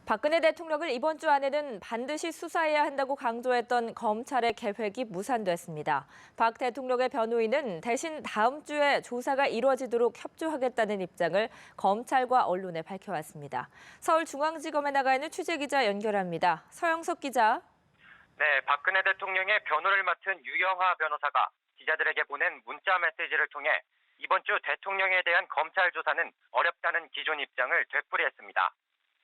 박근혜 대통령을 이번 주 안에는 반드시 수사해야 한다고 강조했던 검찰의 계획이 무산됐습니다. 박 대통령의 변호인은 대신 다음 주에 조사가 이루어지도록 협조하겠다는 입장을 검찰과 언론에 밝혀왔습니다. 서울중앙지검에 나가 있는 취재기자 연결합니다. 서영석 기자. 네, 박근혜 대통령의 변호를 맡은 유영하 변호사가 기자들에게 보낸 문자 메시지를 통해 이번 주 대통령에 대한 검찰 조사는 어렵다는 기존 입장을 되풀이했습니다.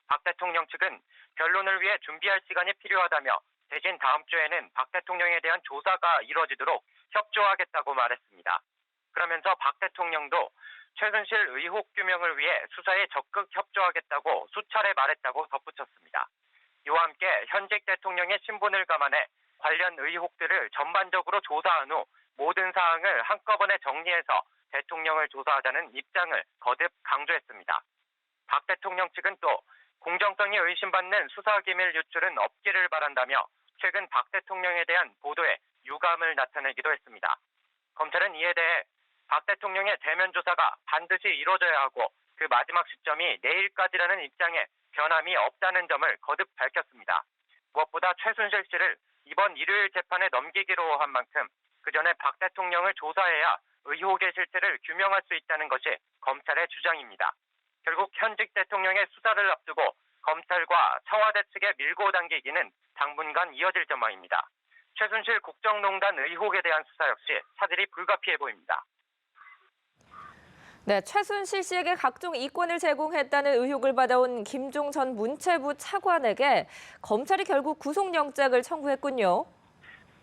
박 대통령 측은 변론을 위해 준비할 시간이 필요하다며 대신 다음 주에는 박 대통령에 대한 조사가 이루어지도록 협조하겠다고 말했습니다. 그러면서 박 대통령도 최순실 의혹 규명을 위해 수사에 적극 협조하겠다고 수차례 말했다고 덧붙였습니다. 이와 함께 현직 대통령의 신분을 감안해 관련 의혹들을 전반적으로 조사한 후 모든 사항을 한꺼번에 정리해서 대통령을 조사하자는 입장을 거듭 강조했습니다. 박 대통령 측은 또 공정성이 의심받는 수사기밀 유출은 없기를 바란다며 최근 박 대통령에 대한 보도에 유감을 나타내기도 했습니다. 검찰은 이에 대해 박 대통령의 대면 조사가 반드시 이루어져야 하고 그 마지막 시점이 내일까지라는 입장에 변함이 없다는 점을 거듭 밝혔습니다. 무엇보다 최순실 씨를 이번 일요일 재판에 넘기기로 한 만큼 그 전에 박 대통령을 조사해야 의혹의 실체를 규명할 수 있다는 것이 검찰의 주장입니다. 결국 현직 대통령의 수사를 앞두고 검찰과 청와대 측의 밀고 당기기는 당분간 이어질 전망입니다. 최순실 국정농단 의혹에 대한 수사 역시 차질이 불가피해 보입니다. 네, 최순실 씨에게 각종 이권을 제공했다는 의혹을 받아온 김종 전 문체부 차관에게 검찰이 결국 구속영장을 청구했군요.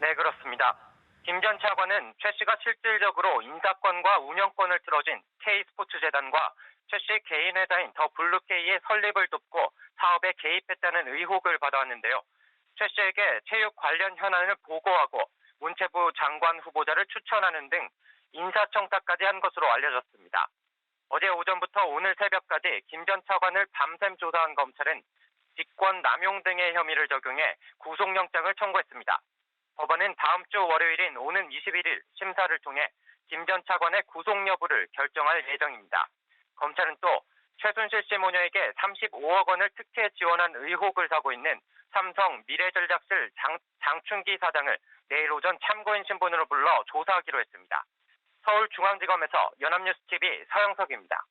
네, 그렇습니다. 김 전 차관은 최 씨가 실질적으로 인사권과 운영권을 틀어진 K스포츠재단과 최 씨 개인 회사인 더 블루케이의 설립을 돕고 사업에 개입했다는 의혹을 받아왔는데요. 최 씨에게 체육 관련 현안을 보고하고 문체부 장관 후보자를 추천하는 등 인사청탁까지 한 것으로 알려졌습니다. 어제 오전부터 오늘 새벽까지 김 전 차관을 밤샘 조사한 검찰은 직권 남용 등의 혐의를 적용해 구속영장을 청구했습니다. 법원은 다음 주 월요일인 오는 21일 심사를 통해 김 전 차관의 구속 여부를 결정할 예정입니다. 검찰은 또 최순실 씨 모녀에게 35억 원을 특혜 지원한 의혹을 사고 있는 삼성 미래전략실 장충기 사장을 내일 오전 참고인 신분으로 불러 조사하기로 했습니다. 서울중앙지검에서 연합뉴스TV 서영석입니다.